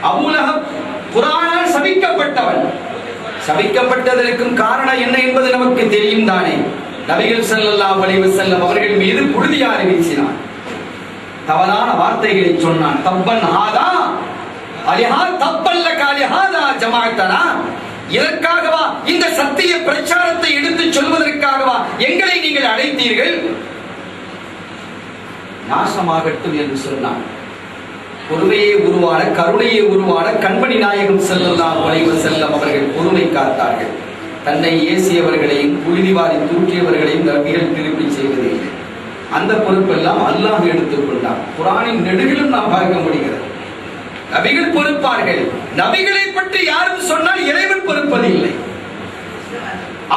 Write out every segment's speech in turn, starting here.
Abu Lahab குர்ஆனால் சபிக்கப்பட்டவன். சபிக்கப்பட்டதற்கும் காரணம் என்ன என்பது நமக்கு தெரியும் தானே. நபிகள் ஸல்லல்லாஹு அலைஹி வஸல்லம் அவர்கள் மீது புழுதியாறு வீசினான், தவறான வார்த்தைகளை சொன்னான். தப்பன் ஹாதா அலிஹா தப்பல்ல காலிஹாதா ஜமாஅத்தனா, இதற்காகவா இந்த சத்திய பிரச்சாரத்தை எடுத்து சொல்வதற்காகவா எங்களை நீங்கள் அழைத்தீர்கள்? நாசமாகட்டும் என்று சொன்னான். பொறுமையை உருவான கருணையை உருவான கண்மணி நாயகம் ஸல்லல்லாஹு அலைஹி வஸல்லம் அவர்கள் பொறுமை காத்தார்கள். தன்னை ஏசியவர்களையும் புழுதிவாரி தூக்கியவர்களையும் நபிகள் திருப்பி செய்வதில்லை. அந்த பொறுப்பெல்லாம் அல்லாஹ் எடுத்துக் கொண்டான். குர்ஆனின் நெடுகிலும் நாம் பார்க்க முடிகிறது. நபிகள் பொறுப்பார்கள். நபிகளை பற்றி யாரும் சொன்னால் இறைவன் பொறுப்பதில்லை.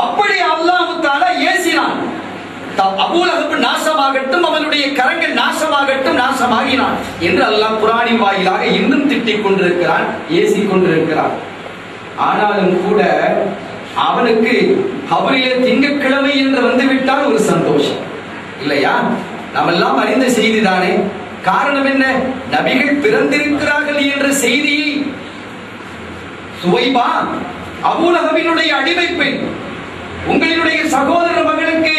அப்படி அல்லாஹ் தஆலா ஏசினான். அபூ லஹப் நாசமாகட்டும், அவனுடைய கரங்கள் நாசமாகட்டும், நாசமாகினான் என்று அல்லாஹ் குர்ஆனின் வாயிலாக இன்னும் திட்டிக் கொண்டிருக்கிறான், ஏசிக் கொண்டிருக்கிறான். ஆனாலும் கூட அவனுக்கு கபரிலே திங்கட்கிழமை என்று வந்துவிட்டால் ஒரு சந்தோஷம் இல்லையா? நாம் எல்லாம் அறிந்த செய்திதானே. காரணம் என்ன? நபிகள் பிறந்திருக்கிறார்கள் என்ற செய்தியை சுவைபா அபூ லஹபினுடைய அடிமை பெண், உங்களினுடைய சகோதரர் மகனுக்கு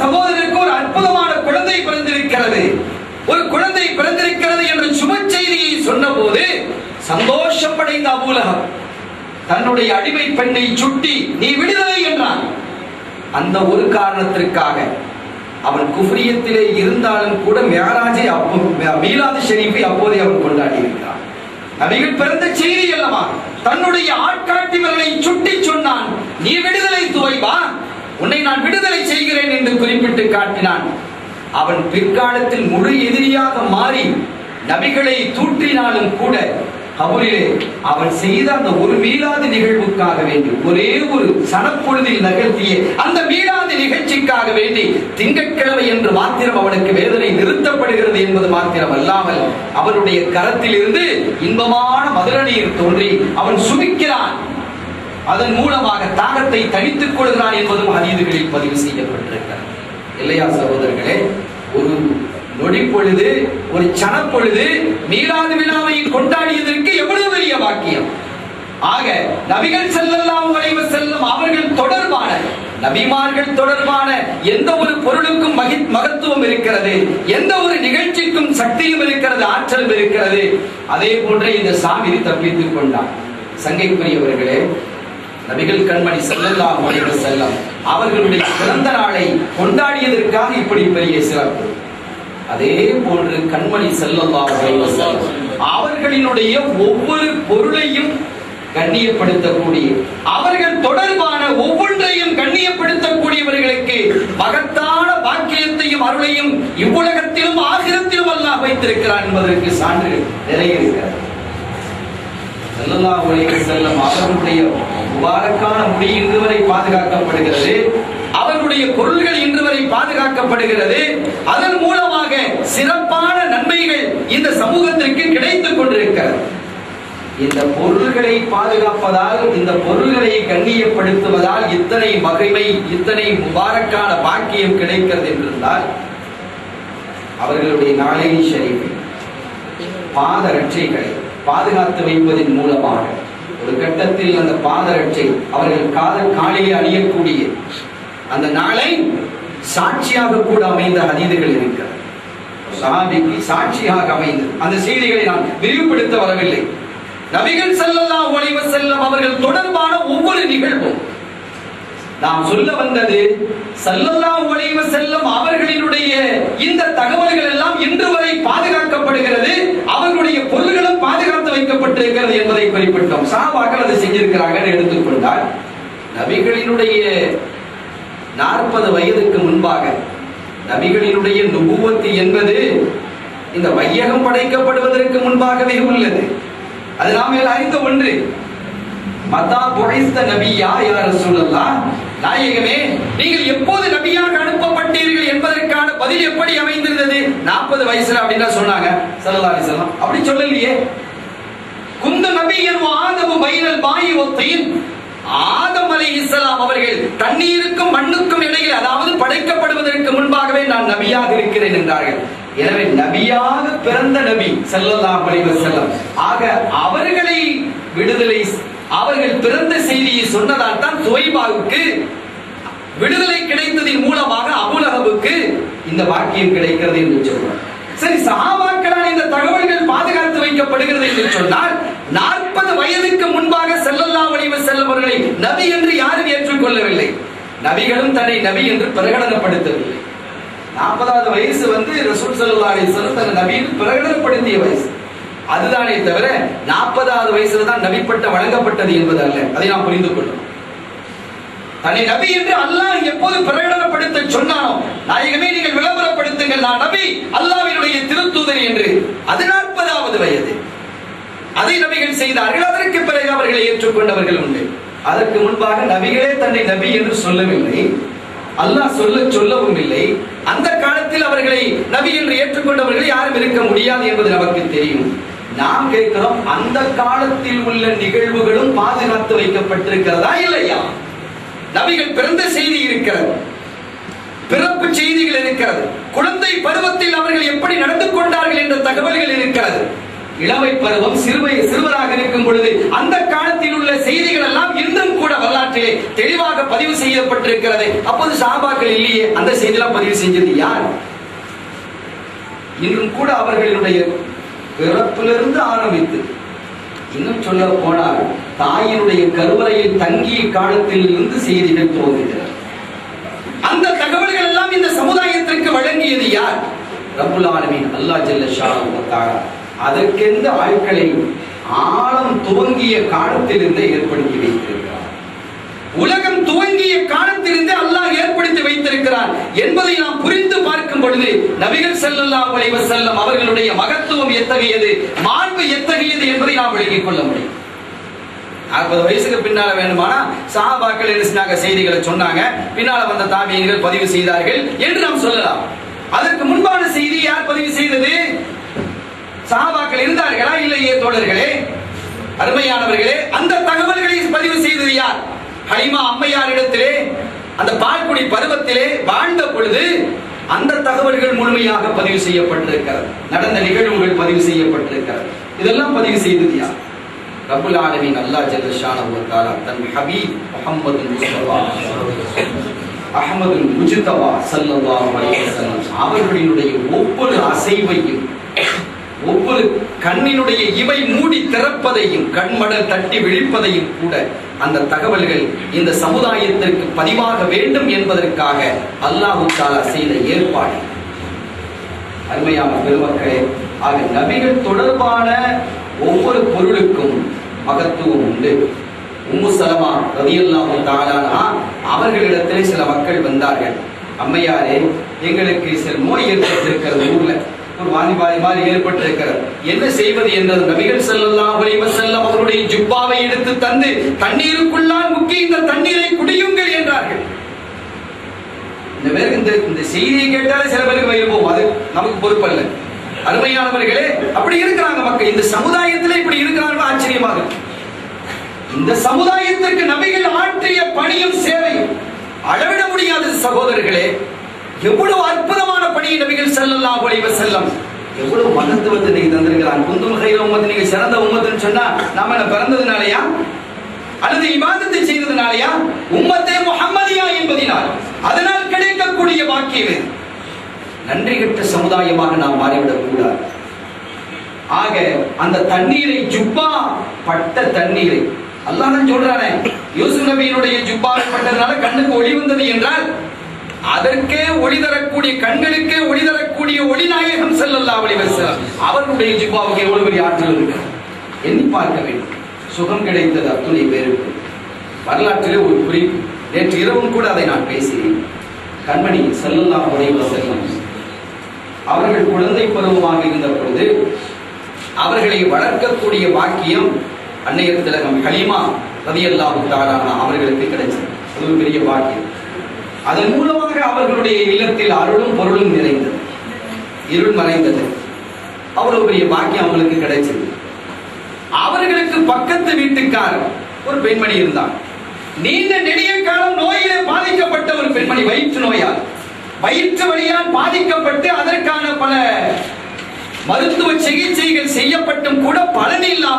சகோதரருக்கு ஒரு அற்புதமான குழந்தை பிறந்திருக்கிறது, ஒரு குழந்தை பிறந்திருக்கிறது என்ற சுப செய்தியை சொன்ன போது சந்தோஷப்படைந்த அபூ லஹப் தன்னுடைய அடிமை பெண்ணை சுட்டி நீ விடுதலை என்றான். அந்த ஒரு காரணத்திற்காக அவன் குஃப்ரியத்திலே இருந்தாலும் கூட மிஅராஜை மீலாது ஷரீஃபை அப்போதே அவன் கொண்டாடி இருக்கிறான். நபிகள் பிறந்த செய்தி அல்லவா, தன்னுடைய ஆட்காட்டியவர்களை சுட்டி சொன்னான், நீ விடுதலை துவைபா, உன்னை நான் விடுதலை செய்கிறேன் என்று குறிப்பிட்டு காட்டினான். அவன் பிற்காலத்தில் முழு எதிரியாக மாறி நபிகளை தூற்றினாலும் கூட கபரிலே அவன் செய்த அந்த ஒரு மீலாது நிகழ்வுக்காக வேண்டி, ஒரே ஒரு சனப்பொழுதில் நிகழ்த்திய அந்த மீலாது நிகழ்ச்சிக்காக வேண்டி திங்கட்கிழமை என்று மாத்திரம் அவனுக்கு வேதனை நிறுத்தப்படுகிறது என்பது மாத்திரம் அல்லாமல் அவனுடைய கரத்தில் இருந்து இன்பமான மதுர நீர் தோன்றி அவன் சுமிக்கிறான். அதன் மூலமாக தாகத்தை தணித்துக் கொள்கிறான் என்பதும் ஹதீதுகளில் பதிவு செய்யப்பட்டிருக்கிறது இல்லையா சகோதரர்களே? ஒரு நொடி பொழுது, ஒரு சனப்பொழுது மீலாது விழாவை கொண்டாடியதற்கு எவ்வளவு பெரிய வாக்கியம். ஆக நபிகள் ஸல்லல்லாஹு அலைஹி வஸல்லம் அவர்கள் தொடர்பான, நபிமார்கள் தொடர்பான எந்த ஒரு பொருளுக்கும் மகத்துவம் இருக்கிறது, எந்த ஒரு நிகழ்ச்சிக்கும் சக்தியும் இருக்கிறது, ஆற்றலும் இருக்கிறது. அதே போன்று இந்த சாமிரி தப்பித்துக் கொண்டார். சங்கைக்குரியவர்களே, நபிகள் கண்மணி ஸல்லல்லாஹு அலைஹி வஸல்லம் அவர்களுடைய பிறந்த நாளை கொண்டாடியதற்காக இப்படி பெரிய சிறப்பு. அதே போன்று கண்மணி ஸல்லல்லாஹு அலைஹி வஸல்லம் அவர்களினுடைய ஒவ்வொரு பொருளையும் கண்ணியப்படுத்தக்கூடிய, அவர்கள் தொடர்பான ஒவ்வொன்றையும் கண்ணியப்படுத்தக்கூடியவர்களுக்கு மகத்தான பாக்கியத்தையும் அருளையும் இவ்வுலகத்திலும் ஆகிரத்திலும் அல்லாஹ் வைத்திருக்கிறான் என்பதற்கு சான்று நிறைய இருக்கிறது. ஸல்லல்லாஹு அலைஹி வஸல்லம் அவர்களுடைய முபாரக்கான முடி இன்று வரை பாதுகாக்கப்படுகிறது, அவர்களுடைய பொருள்கள் இன்று வரை பாதுகாக்கப்படுகிறது. அதன் மூலமாக சிறப்பான நன்மைகள் இந்த சமூகத்திற்கு கிடைத்துக் கொண்டிருக்கிறது. இந்த பொருள்களை பாதுகாப்பதால், இந்த பொருள்களை கண்ணியப்படுத்துவதால் இத்தனை மகிமை, இத்தனை முபாரக்கான பாக்கியம் கிடைக்கிறது என்றால் அவர்களுடைய நாளைய ஷரீஃபை பாதரட்சைகளை பாதுகாத்து வைப்பதன் மூலமாக ஒரு கட்டத்தில் அந்த பாதரட்சை அவர்கள் காலையே அணியக்கூடிய அந்த நாளை சாட்சியாக கூட அமைந்த ஹதீதுகள் இருக்கிறது. சஹாபிக்கு சாட்சியாக அமைந்து அந்த செய்திகளை நான் விரிவுபடுத்த வரவில்லை. நபிகள் ஸல்லல்லாஹு அலைஹி வஸல்லம் அவர்கள் தொடர்பான ஒவ்வொரு நிகழ்வும் நாம் சொல்ல வந்தது, ஸல்லல்லாஹு அலைஹி வஸல்லம் அவர்களினுடைய இந்த தகவல்கள் எல்லாம் இன்று வரை பாதுகாக்கப்படுகிறது, அவர்களுடைய பொருள்களும் பாதுகாத்து வைக்கப்பட்டிருக்கிறது என்பதை குறிப்பிட்டோம். சஹாபாக்கள் அதை செஞ்சிருக்கிறாங்க எடுத்துக்கொண்டால், நபிகளினுடைய 40 வயதுக்கு முன்பாக நபிகளினுடைய நுபுவத் என்பது இந்த வையகம் படைக்கப்படுவதற்கு முன்பாகவே உள்ளது. அது நாம் அறிந்த ஒன்று. மதா புரைஸ்த நபியா யா ரசூலல்லாஹ், நாயகமே நீங்கள் எப்போது நபியாக அனுப்பப்பட்டீர்கள் என்பதற்கான பதில் எப்படி அமைந்திருந்தது? 40 வயசுல அப்படின்னா சொன்னாங்க ஸல்லல்லாஹு அலைஹி வஸல்லம். அப்படி சொல்லலையே. குந்த நபியன் ஆதமு பைனல் பாயி வத்தீன், ஆதம் அலைஹிஸ்ஸலாம் அவர்கள் தண்ணீருக்கும் மண்ணுக்கும் இடையில், அதாவது படைக்கப்படுவதற்கு முன்பாகவே நான் நபியாக இருக்கிறேன் என்றார்கள். எனவே நபியாக பிறந்த நபி ஸல்லல்லாஹு அலைஹி வஸல்லம். ஆக அவர்களை விடுதலை, அவர்கள் பிறந்த செய்தியை சொன்னதால் தான் சுவைபாவுக்கு விடுதலை கிடைத்ததின் மூலமாக அபூலஹபுக்கு இந்த வாக்கியம் கிடைக்கிறது என்று சொல்றார். சரி, சஹாபாக்களால் இந்த தகவல்கள் பாதுகாத்து வைக்கப்படுகிறது என்று சொன்னால் 40 வயதுக்கு முன்பாக ஸல்லல்லாஹு அலைஹி வஸல்லம் அவர்களை நபி என்று யாரும் ஏற்றுக்கொள்ளவில்லை. நபிகளும் தன்னை நபி என்று பிரகடனப்படுத்தவில்லை. 40வது வயசு ரசூல் ஸல்லல்லாஹு அலைஹி வஸல்லம் தன்னை நபி என்று பிரகடனப்படுத்திய வயசு. அதுதானே தவிர 40வது வயசுல தான் நபி பட்டம் வழங்கப்பட்டது என்பது அல்ல. அதை நாம் புரிந்து கொள்ளணும். தன்னை நபி என்று அல்லாஹ் எப்போது பிரகடனப்படுத்த சொன்னானோ, நாயகமே நீங்கள் விளம்பரப்படுத்துங்கள், நான் நபி, அல்லாஹ்வினுடைய திருத்தூதர் என்று, அது 40வது வயது. அதை நபிகள் செய்தார்கள். அதற்கு பிறகு அவர்களை ஏற்றுக்கொண்டவர்கள் உண்டு. அதற்கு முன்பாக நபிகளே தன்னை நபி என்று சொல்லவில்லை, அல்லாஹ் சொல்லவும் இல்லை. அந்த காலத்தில் அவர்களை நபி என்று ஏற்றுக்கொண்டவர்கள் யாரும் இருக்க முடியாது என்பது நமக்கு தெரியும். நாம் கேட்கிறோம், அந்த காலத்தில் உள்ள நிகழ்வுகளும் பாதுகாத்து வைக்கப்பட்டிருக்கிறதா இல்லையா? நபிகள் பிறந்த செய்தி இருக்கிறது, பிறப்பு செய்திகள் இருக்கிறது, குழந்தை பருவத்தில் அவர்கள் எப்படி நடந்து கொண்டார்கள் என்ற தகவல்கள் இருக்கிறது. இளமை பருவம், சிறுவராக இருக்கும் பொழுது அந்த காலத்தில் உள்ள செய்திகள் எல்லாம் இன்னும் கூட வரலாற்றிலே தெளிவாக பதிவு செய்யப்பட்டிருக்கிறது. அப்போது சஹாபாக்கள் இல்லையே, அந்த செய்தியெல்லாம் பதிவு செஞ்சது யார்? இன்னும் கூட அவர்களுடைய பிறப்பிலிருந்து ஆரம்பித்து, இன்னும் சொல்ல போனால் தாயினுடைய கருவறையில் தங்கிய காலத்தில் இருந்து செய்திகள் துவங்குகின்றன. அந்த தகவல்கள் எல்லாம் இந்த சமுதாயத்திற்கு வழங்கியது யார்? ரப்புல் ஆலமீன் அல்லாஹ் ஜல்ல ஷானஹு வ தஆலா அதற்கெந்த ஆட்களை ஆழம் துவங்கிய காலத்திலிருந்து ஏற்படுத்தி வைத்திருக்கிறார். உலகம் துவங்கிய காலத்திலிருந்து அல்லாஹ் ஏற்படுத்தி வைத்திருக்கிறார் என்பதை நாம் புரிந்து பார்க்கும் பொழுது நபிகள் ஸல்லல்லாஹு அலைஹி வஸல்லம் அவர்களுடைய மகத்துவம் எத்தகையது, மாண்பு எத்தகையது என்பதை நாம் விளங்கிக் கொள்ள முடியும். 40 வயசுக்கு பின்னால வேண்டுமானா சஹாபாக்கள் என்ன செய்திகளை சொன்னாங்க, பின்னால வந்த தாபியீன்கள் பதிவு செய்தார்கள் என்று நாம் சொல்லலாம். அதற்கு முன்பான செய்தி யார் பதிவு செய்தது? சஹாபாக்கள் இருந்தார்களா இல்லையே? தோழர்களே, அருமையானவர்களே, அந்த தகவல்களை பதிவு செய்தது யார்? ஹலிமா அம்மையாரிடத்திலே அந்த பால்குடி பருவத்திலே வாழ்ந்த பொழுது அந்த தகவல்கள் முழுமையாக பதிவு செய்யப்பட்டிருக்கிறது. நடந்த நிகழ்வுகள் பதிவு செய்யப்பட்டிருக்கிறது. இதெல்லாம் பதிவு செய்தது யார்? ரப்புல் ஆலமீன் அல்லாஹ் ஜல்ல ஷானஹு வ தஆலா தன் ஹபீப் முஹம்மதுல் முஸ்தபா அஹ்மதுல் முஜ்தபா ஸல்லல்லாஹு அலைஹி வஸல்லம் அவர்களுடைய ஒவ்வொரு அசைவையும், ஒவ்வொரு கண்ணினுடைய இவை மூடி திறப்பதையும், கண்மடல் தட்டி விழிப்பதையும் கூட அந்த தகவல்கள் இந்த சமுதாயத்திற்கு பதிவாக வேண்டும் என்பதற்காக அல்லாஹ் தஆலா செய்த ஏற்பாடு. அருமையான பெருமக்களே, ஆக நபிகள் தொடர்பான ஒவ்வொரு பொருளுக்கும் மகத்துவம் உண்டு. உம்மு சலமா ரலியல்லாஹு தஆலா அவர்களிடத்திலே சில மக்கள் வந்தார்கள். அம்மையாரே, எங்களுக்கு சில நோய் ஏற்பட்டிருக்கிறது, ஊர்ல ஒரு வாந்திபாதி மாதிரி ஏற்பட்டிருக்கிறது, என்ன செய்வது என்றது. நபிகள் ஸல்லல்லாஹு அலைஹி வஸல்லம் அவருடைய ஜுப்பாவை எடுத்து தந்து தண்ணீருக்குள்ளால் முக்கி இந்த தண்ணீரை குடியுங்கள் என்றார்கள். இந்த செய்தியை கேட்டாலே சில பேருக்கு வயிறு போகும், அது நமக்கு பொறுப்பல்ல. அருமையானவர்களே, அப்படி இருக்கிறாங்க மக்கள். இந்த சமுதாயத்திலே இப்படி இருக்கிறார்கள், ஆச்சரியமாக. இந்த சமுதாயத்திற்கு நபிகள் ஆற்றிய பணியும் சேவையும் அளவிட முடியாத சகோதரர்களே. எவ்வளவு அற்புதமான பணியை நபிகள் ஸல்லல்லாஹு அலைஹி வஸல்லம் எவ்வளவு மகத்துவத்தை நீங்க தந்திருக்கிறாங்க. குந்தும் கைர உம்மத், நீங்க சிறந்த உம்மத்துன்னு சொன்னா நாம என்ன பிறந்ததுனாலயா அல்லது இபாதத்தை செய்ததுனாலயா? உம்மத்தே முஹம்மதியா என்பதினால், அதனால் கிடைக்கக்கூடிய வாக்கியம். நன்றி கெட்ட சமுதாயமாக நாம் மாறிவிடக் கூடாது. ஆக அந்த தண்ணீரை, ஜுப்பா பட்ட தண்ணீரை அல்லாஹ் தான் சொல்றானே, யூசுப் நபியினுடைய ஜுப்பாவை பட்டதனால கண்ணுக்கு ஒளி வந்தது என்றால் அதற்கே ஒளி தரக்கூடிய, கண்களுக்கே ஒளி தரக்கூடிய ஒளிநாயகம் ஸல்லல்லாஹு அலைஹி வஸல்லம் அவர்களுடைய ஜுப்பாவுக்கு எவ்வளவு பெரிய ஆற்றல் இருக்கு எண்ணி பார்க்க வேண்டும். சுகம் கிடைத்தது அத்துணை பேருக்கு. வரலாற்றிலே ஒரு குறிப்பு, நேற்று இரவும் கூட அதை நான் பேசினேன். கண்மணி ஸல்லல்லாஹு அலைஹி வஸல்லம் அவர்கள் குழந்தை பருவமாக இருந்த பொழுது அவர்களை வளர்க்கக்கூடிய வாக்கியம் அன்னையர் திலகம் ஹலீமா ரலியல்லாஹு தஆலா அவர்களுக்கு கிடைச்சது. அது ஒரு பெரிய வாக்கியம். அதன் மூலமாக அவர்களுடைய இல்லத்தில் அருளும் பொருளும் நிறைந்தது, இருள் மறைந்தது. அவ்வளவு பெரிய பாக்கியம் அவங்களுக்கு கிடைச்சது. அவர்களுக்கு பக்கத்து வீட்டுக்காரர் ஒரு பெண்மணி இருந்தார். நீண்ட நெடிய காலம் நோயிலே பாதிக்கப்பட்ட ஒரு பெண்மணி, வயிற்று நோயால். வயிற்று வலியால் பாதிக்கப்பட்டு அதற்கான பல மருத்துவ சிகிச்சைகள் செய்யப்பட்டும் கூட பலன் இல்லாமல்